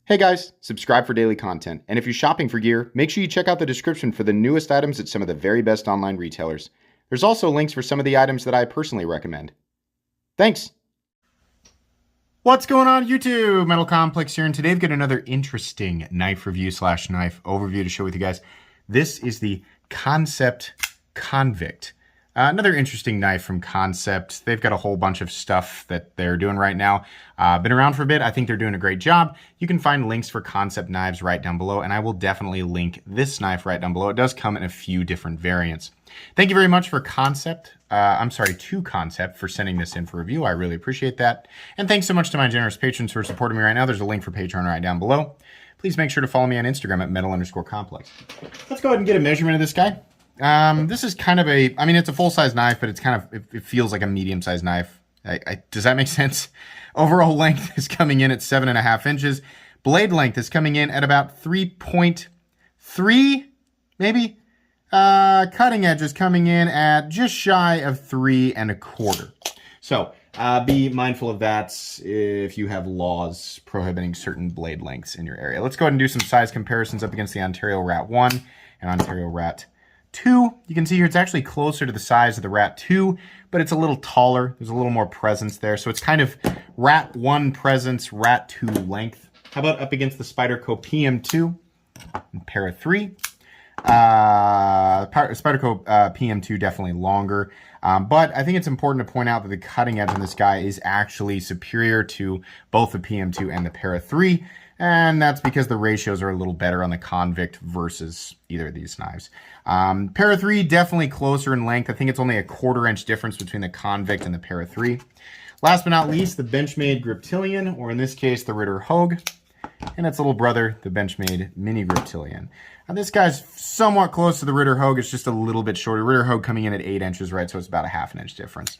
Hey guys, subscribe for daily content, and if you're shopping for gear, make sure you check out the description for the newest items at some of the very best online retailers. There's also links for some of the items that I personally recommend. Thanks! What's going on YouTube? Metal Complex here, and today I've got another interesting knife review slash knife overview to share with you guys. This is the Kansept Convict. Another interesting knife from Kansept. They've got a whole bunch of stuff that they're doing right now. Been around for a bit. I think they're doing a great job. You can find links for Kansept knives right down below, and I will definitely link this knife right down below. It does come in a few different variants. Thank you very much for to Kansept for sending this in for review. I really appreciate that. And thanks so much to my generous patrons who are supporting me right now. There's a link for Patreon right down below. Please make sure to follow me on Instagram at metal_complex. Let's go ahead and get a measurement of this guy. This is kind of it's a full-size knife, but it's kind of, it feels like a medium-sized knife. Does that make sense? Overall length is coming in at 7.5 inches. Blade length is coming in at about 3.3, maybe. Cutting edge is coming in at just shy of 3.25. So, be mindful of that if you have laws prohibiting certain blade lengths in your area. Let's go ahead and do some size comparisons up against the Ontario Rat 1 and Ontario Rat 2. You can see here it's actually closer to the size of the Rat 2, but it's a little taller. There's a little more presence there. So it's kind of Rat 1 presence, Rat 2 length. How about up against the Spyderco PM2 and Para 3? Spyderco PM2 definitely longer. But I think it's important to point out that the cutting edge on this guy is actually superior to both the PM2 and the Para 3. And that's because the ratios are a little better on the Convict versus either of these knives. Para 3, definitely closer in length. I think it's only a 1/4 inch difference between the Convict and the Para 3. Last but not least, the Benchmade Griptilian, or in this case, the Ritter Hogue. And its little brother, the Benchmade Mini Griptilian. Now this guy's somewhat close to the Ritter Hogue. It's just a little bit shorter. Ritter Hogue coming in at 8 inches, right? So it's about a 1/2 inch difference.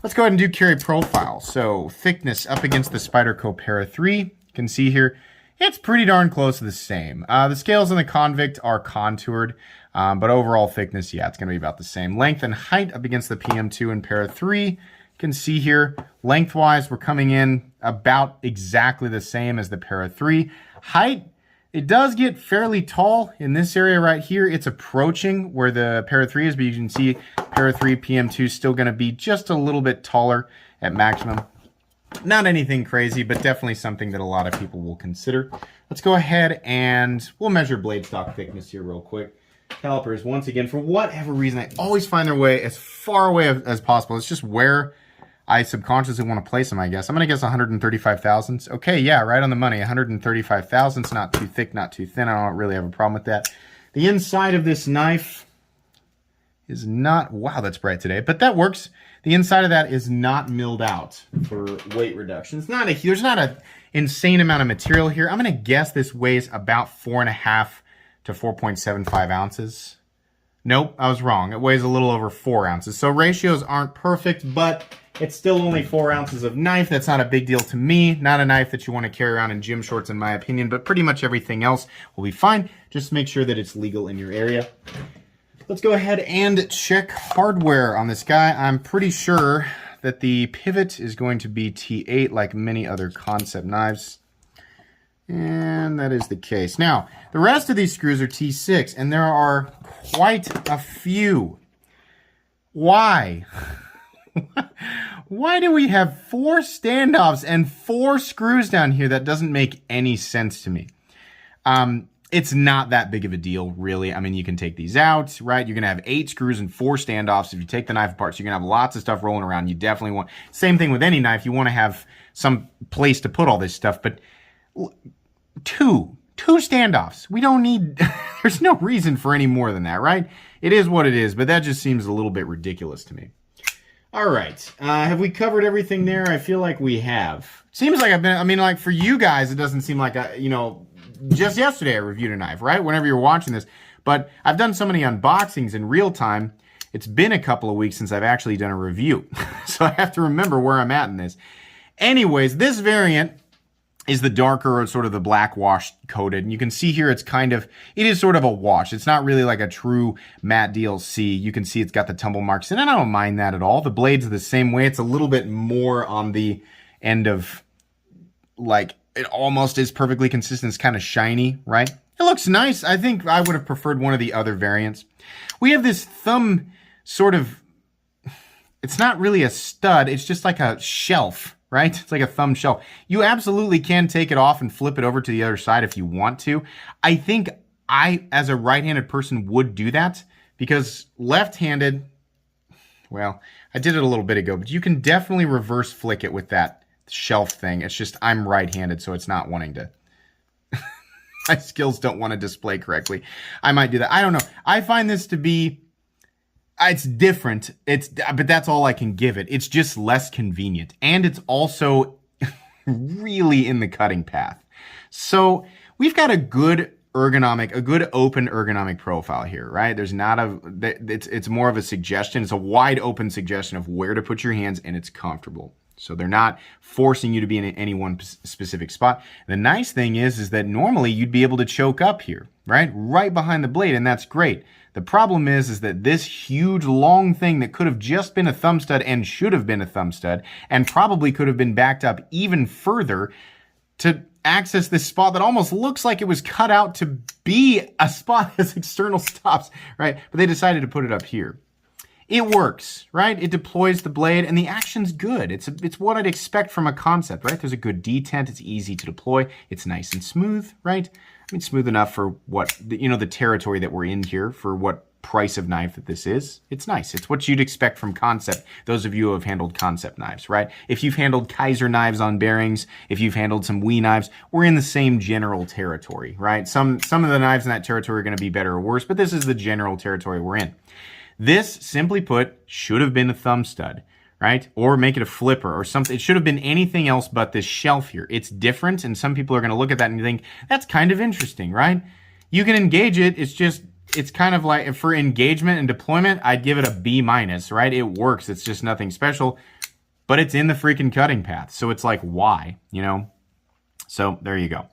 Let's go ahead and do carry profile. So thickness up against the Spyderco Para 3. You can see here, it's pretty darn close to the same. The scales on the Convict are contoured, but overall thickness, yeah, it's going to be about the same. Length and height up against the PM2 and Para 3. You can see here, lengthwise, we're coming in about exactly the same as the Para 3. Height, it does get fairly tall in this area right here. It's approaching where the Para 3 is, but you can see Para 3 PM2 is still going to be just a little bit taller at maximum. Not anything crazy, but definitely something that a lot of people will consider. Let's go ahead and we'll measure blade stock thickness here real quick. Calipers, once again, for whatever reason, I always find their way as far away as possible. It's just where I subconsciously want to place them, I guess. I'm going to guess 135 thousandths. Okay, yeah, right on the money. 135 thousandths, not too thick, not too thin. I don't really have a problem with that. The inside of this knife is not, wow, that's bright today, but that works. The inside of that is not milled out for weight reduction. It's not there's not an insane amount of material here. I'm going to guess this weighs about 4.5 to 4.75 ounces. Nope, I was wrong. It weighs a little over 4 ounces. So ratios aren't perfect, but it's still only 4 ounces of knife. That's not a big deal to me. Not a knife that you want to carry around in gym shorts, in my opinion, but pretty much everything else will be fine. Just make sure that it's legal in your area. Let's go ahead and check hardware on this guy. I'm pretty sure that the pivot is going to be T8 like many other Kansept knives. And that is the case. Now, the rest of these screws are T6, and there are quite a few. Why? Why do we have 4 standoffs and 4 screws down here? That doesn't make any sense to me. It's not that big of a deal, really. I mean, you can take these out, right? You're going to have 8 screws and 4 standoffs. If you take the knife apart, so you're going to have lots of stuff rolling around. You definitely want, same thing with any knife. You want to have some place to put all this stuff, but two standoffs. We don't need, there's no reason for any more than that, right? It is what it is, but that just seems a little bit ridiculous to me. All right. Have we covered everything there? I feel like we have. Seems like I've been, I mean, like for you guys, it doesn't seem like, just yesterday I reviewed a knife, right? Whenever you're watching this. But I've done so many unboxings in real time, it's been a couple of weeks since I've actually done a review. So I have to remember where I'm at in this. Anyways, this variant is the darker, or sort of the black wash coated. And you can see here it's it is sort of a wash. It's not really like a true matte DLC. You can see it's got the tumble marks, and I don't mind that at all. The blade's the same way. It's a little bit more on the end of like it almost is perfectly consistent. It's kind of shiny, right? It looks nice. I think I would have preferred one of the other variants. We have this thumb sort of, it's not really a stud. It's just like a shelf, right? It's like a thumb shelf. You absolutely can take it off and flip it over to the other side if you want to. I think I, as a right-handed person, would do that because left-handed, well, I did it a little bit ago, but you can definitely reverse flick it with that shelf thing. It's just I'm right-handed, so it's not wanting to. My skills don't want to display correctly. I might do that. I don't know. I find this to be, it's different. But that's all I can give it. It's just less convenient. And it's also really in the cutting path. So we've got a good open ergonomic profile here, right? There's not it's more of a suggestion. It's a wide open suggestion of where to put your hands, and it's comfortable. So they're not forcing you to be in any one specific spot. The nice thing is that normally you'd be able to choke up here, right? Right behind the blade, and that's great. The problem is that this huge long thing that could have just been a thumb stud and should have been a thumb stud and probably could have been backed up even further to access this spot that almost looks like it was cut out to be a spot as external stops, right? But they decided to put it up here. It works, right? It deploys the blade and the action's good. It's what I'd expect from a Kansept, right? There's a good detent. It's easy to deploy. It's nice and smooth, right? I mean, smooth enough for what, the territory that we're in here, for what price of knife that this is. It's nice. It's what you'd expect from Kansept, those of you who have handled Kansept knives, right? If you've handled Kaiser knives on bearings, if you've handled some Wee knives, we're in the same general territory, right? Some of the knives in that territory are going to be better or worse, but this is the general territory we're in. This, simply put, should have been a thumb stud, right? Or make it a flipper or something. It should have been anything else but this shelf here. It's different, and some people are going to look at that and think, that's kind of interesting, right? You can engage it. It's kind of like, for engagement and deployment, I'd give it a B-, right? It works. It's just nothing special, but it's in the freaking cutting path. So it's like, why, So there you go.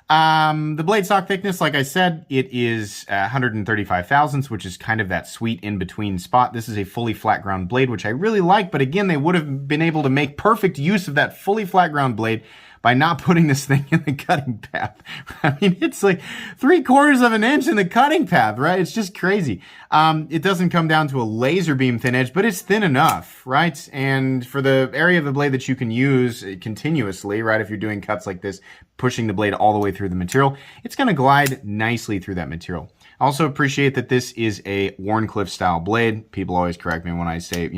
The blade stock thickness, like I said, it is 135 thousandths, which is kind of that sweet in-between spot. This is a fully flat ground blade, which I really like, but again, they would have been able to make perfect use of that fully flat ground blade by not putting this thing in the cutting path. I mean, it's like 3/4 of an inch in the cutting path, right? It's just crazy. It doesn't come down to a laser beam thin edge, but it's thin enough, right? And for the area of the blade that you can use continuously, right? If you're doing cuts like this, pushing the blade all the way through the material, it's going to glide nicely through that material. I also appreciate that this is a Wharncliffe style blade. People always correct me when I say,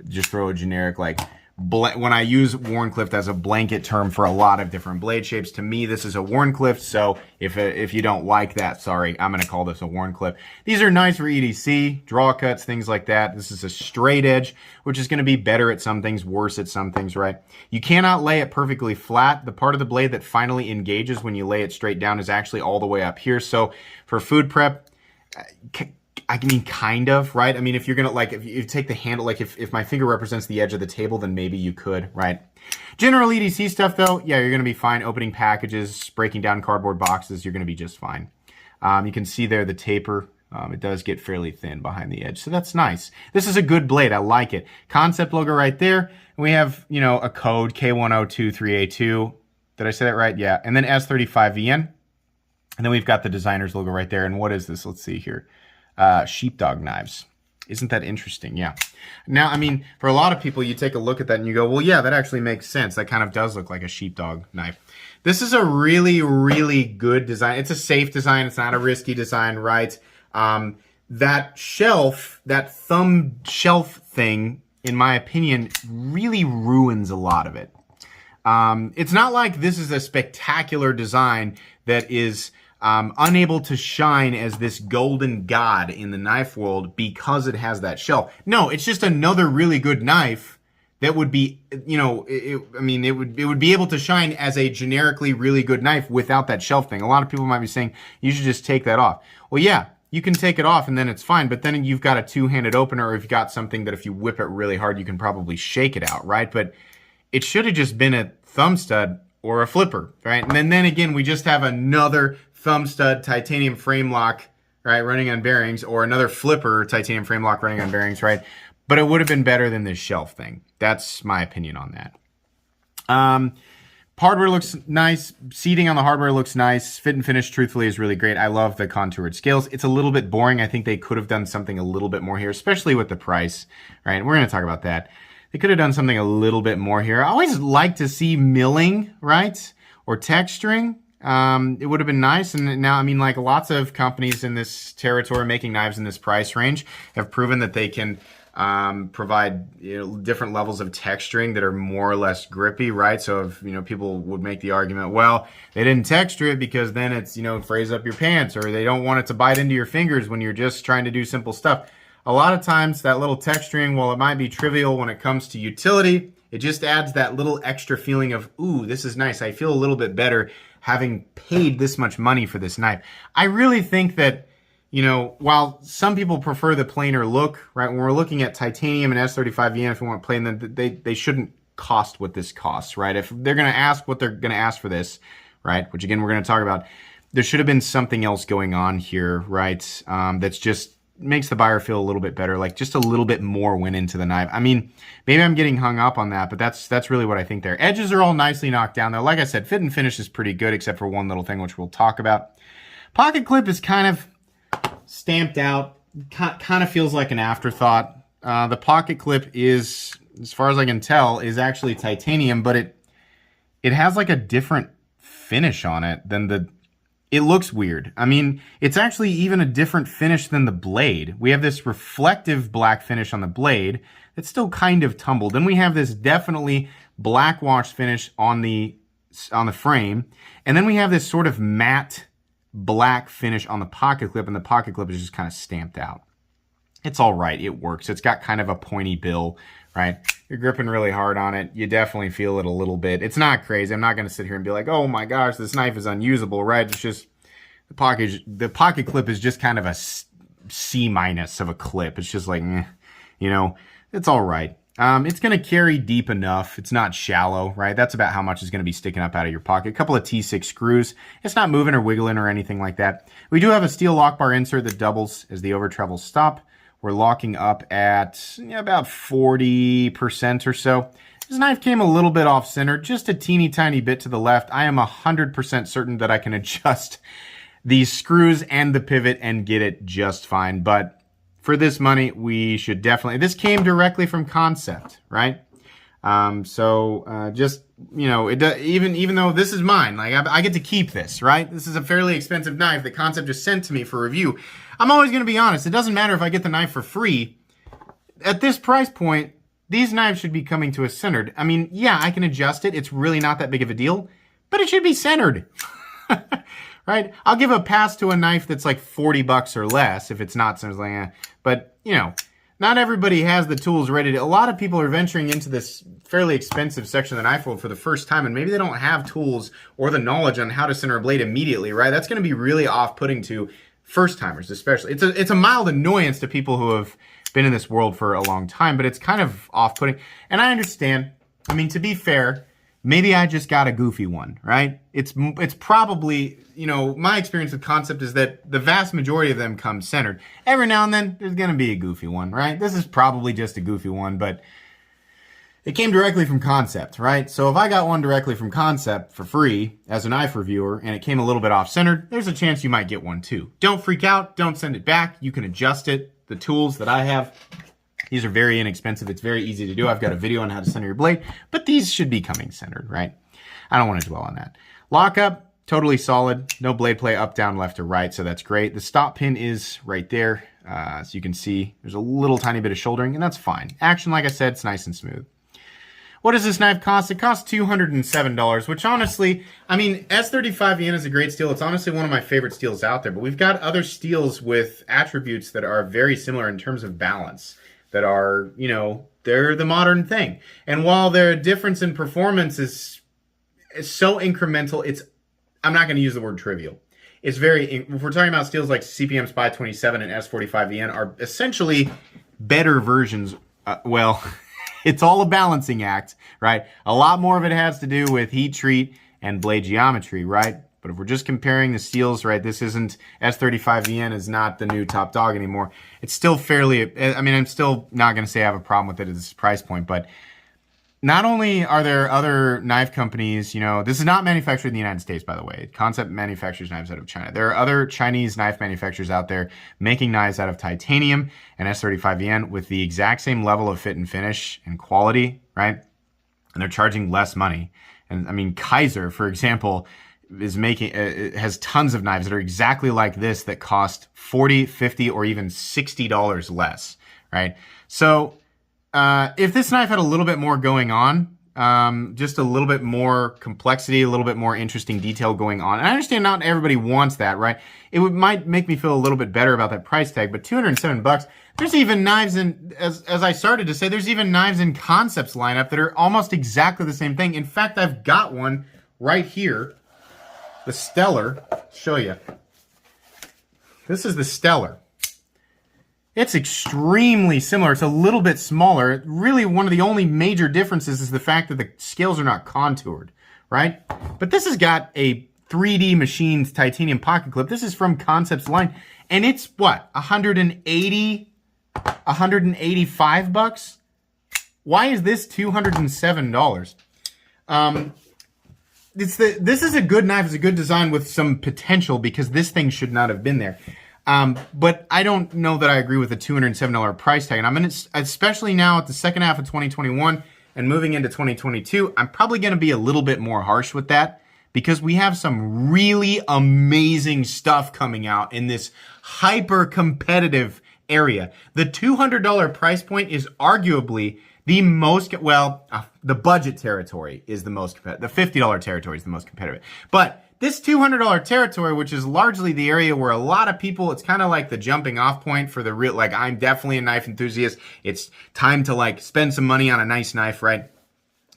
just throw a generic like, when I use Wharncliffe as a blanket term for a lot of different blade shapes, to me, this is a Wharncliffe. So if you don't like that, sorry, I'm going to call this a Wharncliffe. These are nice for EDC, draw cuts, things like that. This is a straight edge, which is going to be better at some things, worse at some things, right? You cannot lay it perfectly flat. The part of the blade that finally engages when you lay it straight down is actually all the way up here. So for food prep, I mean, kind of, right? I mean, if you're going to, if you take the handle, if my finger represents the edge of the table, then maybe you could, right? General EDC stuff, though, yeah, you're going to be fine. Opening packages, breaking down cardboard boxes, you're going to be just fine. You can see there the taper. It does get fairly thin behind the edge, so that's nice. This is a good blade. I like it. Kansept logo right there. We have, a code, K1023A2. Did I say that right? Yeah. And then S35VN. And then we've got the designer's logo right there. And what is this? Let's see here. Sheepdog knives. Isn't that interesting? Yeah. Now, I mean, for a lot of people, you take a look at that and you go, well, yeah, that actually makes sense. That kind of does look like a sheepdog knife. This is a really, really good design. It's a safe design. It's not a risky design, right? That shelf, that thumb shelf thing, in my opinion, really ruins a lot of it. It's not like this is a spectacular design that is unable to shine as this golden god in the knife world because it has that shelf. No, it's just another really good knife that would be, it would be able to shine as a generically really good knife without that shelf thing. A lot of people might be saying, you should just take that off. Well, yeah, you can take it off and then it's fine, but then you've got a two-handed opener, or you've got something that if you whip it really hard, you can probably shake it out, right? But it should have just been a thumb stud or a flipper, right? And then again, we just have another thumb stud titanium frame lock, right, running on bearings, or another flipper titanium frame lock running on bearings, right? But it would have been better than this shelf thing. That's my opinion on that. Hardware looks nice. Seating on the hardware looks nice. Fit and finish, truthfully, is really great. I love the contoured scales. It's a little bit boring. I think they could have done something a little bit more here, especially with the price, right? We're going to talk about that. They could have done something a little bit more here. I always like to see milling, right? Or texturing. It would have been nice. And now, I mean, like lots of companies in this territory making knives in this price range have proven that they can provide different levels of texturing that are more or less grippy, right? So if people would make the argument, well, they didn't texture it because then it's frays up your pants, or they don't want it to bite into your fingers when you're just trying to do simple stuff. A lot of times that little texturing, while it might be trivial when it comes to utility, it just adds that little extra feeling of, ooh, this is nice. I feel a little bit better having paid this much money for this knife. I really think that while some people prefer the plainer look, right? When we're looking at titanium and S35VN, if we want plain, then they shouldn't cost what this costs, right? If they're going to ask what they're going to ask for this, right? Which again, we're going to talk about. There should have been something else going on here, right? That's just makes the buyer feel a little bit better, like just a little bit more went into the knife. I mean, maybe I'm getting hung up on that, but that's really what I think there. Edges are all nicely knocked down though. Like I said, fit and finish is pretty good, except for one little thing, which we'll talk about. Pocket clip is kind of stamped out, kind of feels like an afterthought. The pocket clip is, as far as I can tell, is actually titanium, but it has like a different finish on it than it looks weird. I mean, it's actually even a different finish than the blade. We have this reflective black finish on the blade that's still kind of tumbled. Then we have this definitely black wash finish on the frame. And then we have this sort of matte black finish on the pocket clip, and the pocket clip is just kind of stamped out. It's all right. It works. It's got kind of a pointy bill, right? You're gripping really hard on it. You definitely feel it a little bit. It's not crazy. I'm not going to sit here and be like, oh my gosh, this knife is unusable, right? It's just the pocket clip is just kind of a C- of a clip. It's just like, it's all right. It's going to carry deep enough. It's not shallow, right? That's about how much is going to be sticking up out of your pocket. A couple of T6 screws. It's not moving or wiggling or anything like that. We do have a steel lock bar insert that doubles as the over travel stop. We're locking up at about 40% or so. This knife came a little bit off center, just a teeny tiny bit to the left. I am 100% certain that I can adjust these screws and the pivot and get it just fine. But for this money, we should definitely, this came directly from Kansept, right? Just, even though this is mine, like I get to keep this, right? This is a fairly expensive knife that Kansept just sent to me for review. I'm always going to be honest. It doesn't matter if I get the knife for free. At this price point, these knives should be coming to us centered. I mean, yeah, I can adjust it. It's really not that big of a deal, but it should be centered. Right? I'll give a pass to a knife that's like $40 or less if it's not centered. Like, but, not everybody has the tools ready to. A lot of people are venturing into this fairly expensive section of the knife world for the first time, and maybe they don't have tools or the knowledge on how to center a blade immediately, right? That's going to be really off-putting to first-timers, especially. It's a mild annoyance to people who have been in this world for a long time, but it's kind of off-putting. And I understand. I mean, to be fair, maybe I just got a goofy one, right? It's probably, my experience with Kansept is that the vast majority of them come centered. Every now and then, there's going to be a goofy one, right? This is probably just a goofy one, but it came directly from Kansept, right? So if I got one directly from Kansept for free as a knife reviewer and it came a little bit off-centered, there's a chance you might get one too. Don't freak out. Don't send it back. You can adjust it. The tools that I have, these are very inexpensive. It's very easy to do. I've got a video on how to center your blade, but these should be coming centered, right? I don't want to dwell on that. Lockup, totally solid. No blade play up, down, left, or right, so that's great. The stop pin is right there. So you can see there's a little tiny bit of shouldering, and that's fine. Action, like I said, it's nice and smooth. What does this knife cost? It costs $207, which honestly, I mean, S35VN is a great steel. It's honestly one of my favorite steels out there, but we've got other steels with attributes that are very similar in terms of balance, that are, they're the modern thing. And while their difference in performance is so incremental, I'm not going to use the word trivial. It's if we're talking about steels like CPM Spy 27 and S45VN are essentially better versions. It's all a balancing act, right? A lot more of it has to do with heat treat and blade geometry, right? But if we're just comparing the steels, right, this isn't, S35VN is not the new top dog anymore. It's still fairly, I'm still not going to say I have a problem with it at this price point, but not only are there other knife companies, you know, this is not manufactured in the United States, by the way. Kansept manufactures knives out of China. There are other Chinese knife manufacturers out there making knives out of titanium and S35VN with the exact same level of fit and finish and quality, right? And they're charging less money. And I mean, Kaiser, for example, is making has tons of knives that are exactly like this that cost $40, $50, or even $60 less, right? So if this knife had a little bit more going on, just a little bit more complexity, a little bit more interesting detail going on, and I understand not everybody wants that, right? It might make me feel a little bit better about that price tag, but $207. There's even knives in, as I started to say, there's even knives in Kansept's lineup that are almost exactly the same thing. In fact, I've got one right here, the Stellar. I'll show you. This is the Stellar. It's extremely similar. It's a little bit smaller. Really, one of the only major differences is the fact that the scales are not contoured, right? But this has got a 3D machined titanium pocket clip. This is from Kansept's line, and it's what, 180, 185 bucks? Why is this $207? This is a good knife. It's a good design with some potential because this thing should not have been there. But I don't know that I agree with the $207 price tag. And I'm going to, especially now at the second half of 2021 and moving into 2022, I'm probably going to be a little bit more harsh with that because we have some really amazing stuff coming out in this hyper competitive area. The $200 price point is arguably the most, the budget territory is the most competitive. The $50 territory is the most competitive. But this $200 territory, which is largely the area where a lot of people, it's kind of like the jumping off point for the real, like, I'm definitely a knife enthusiast. It's time to like spend some money on a nice knife, right?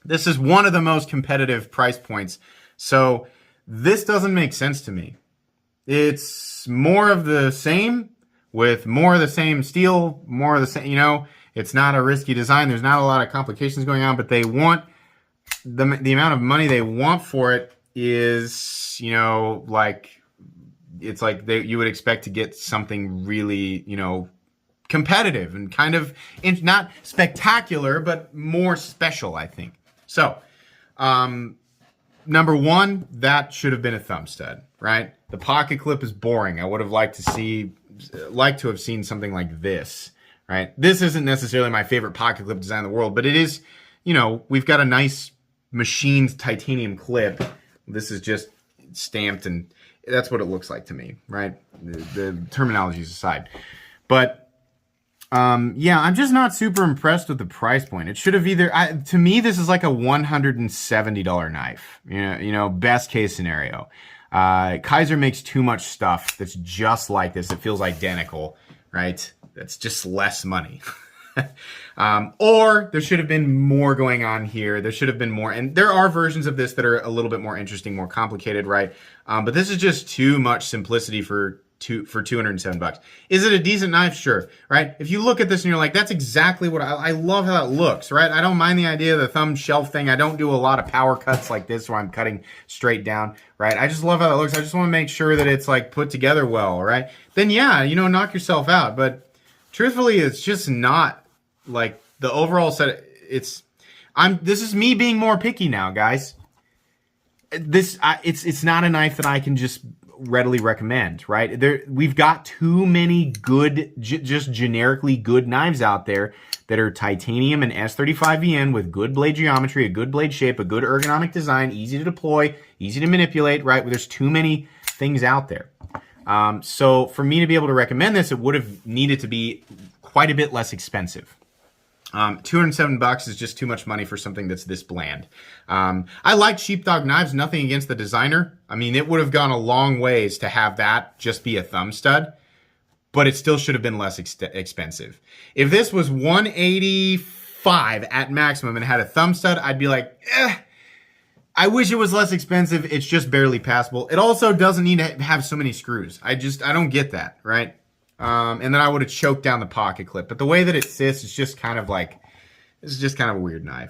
This is one of the most competitive price points. So this doesn't make sense to me. It's more of the same with more of the same steel, more of the same, you know, it's not a risky design. There's not a lot of complications going on, but they want the amount of money they want for it is, you know, like, it's like you would expect to get something really, you know, competitive and kind of not spectacular, but more special, I think. So, number one, that should have been a thumb stud, right? The pocket clip is boring. I would have liked to have seen something like this, right? This isn't necessarily my favorite pocket clip design in the world, but it is, you know, we've got a nice machined titanium clip. This is just stamped, and that's what it looks like to me, right? The terminologies aside. But, yeah, I'm just not super impressed with the price point. It should have to me, this is like a $170 knife, you know, best case scenario. Kaiser makes too much stuff that's just like this. It feels identical, right? That's just less money. Or there should have been more going on here. There should have been more. And there are versions of this that are a little bit more interesting, more complicated, right? But this is just too much simplicity for $207. Is it a decent knife? Sure, right? If you look at this and you're like, that's exactly what I love how that looks, right? I don't mind the idea of the thumb shelf thing. I don't do a lot of power cuts like this where I'm cutting straight down, right? I just love how that looks. I just want to make sure that it's like put together well, right? Then yeah, you know, knock yourself out. But truthfully, it's just not like the overall set. This is me being more picky now, guys. It's not a knife that I can just readily recommend, right? We've got too many good, just generically good knives out there that are titanium and S35VN with good blade geometry, a good blade shape, a good ergonomic design, easy to deploy, easy to manipulate, right? There's too many things out there. So for me to be able to recommend this, it would have needed to be quite a bit less expensive. $207 is just too much money for something that's this bland. I like Sheepdog knives, nothing against the designer. I mean, it would have gone a long ways to have that just be a thumb stud, but it still should have been less expensive. If this was $185 at maximum and had a thumb stud, I'd be like, I wish it was less expensive. It's just barely passable. It also doesn't need to have so many screws. I don't get that, right? And then I would have choked down the pocket clip. But the way that it sits is just kind of like, it's just kind of a weird knife.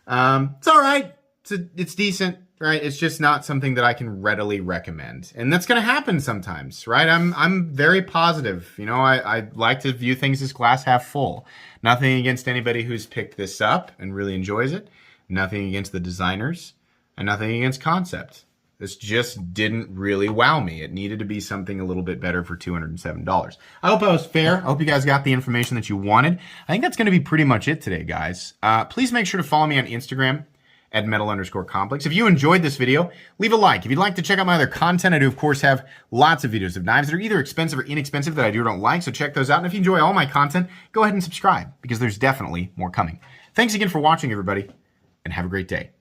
It's all right. It's decent. right? It's just not something that I can readily recommend. And that's going to happen sometimes, right? I'm very positive. You know, I like to view things as glass half full. Nothing against anybody who's picked this up and really enjoys it. Nothing against the designers and nothing against Kansept. This just didn't really wow me. It needed to be something a little bit better for $207. I hope I was fair. I hope you guys got the information that you wanted. I think that's going to be pretty much it today, guys. Please make sure to follow me on Instagram at metal_complex. If you enjoyed this video, leave a like. If you'd like to check out my other content, I do, of course, have lots of videos of knives that are either expensive or inexpensive that I do or don't like, so check those out. And if you enjoy all my content, go ahead and subscribe, because there's definitely more coming. Thanks again for watching, everybody, and have a great day.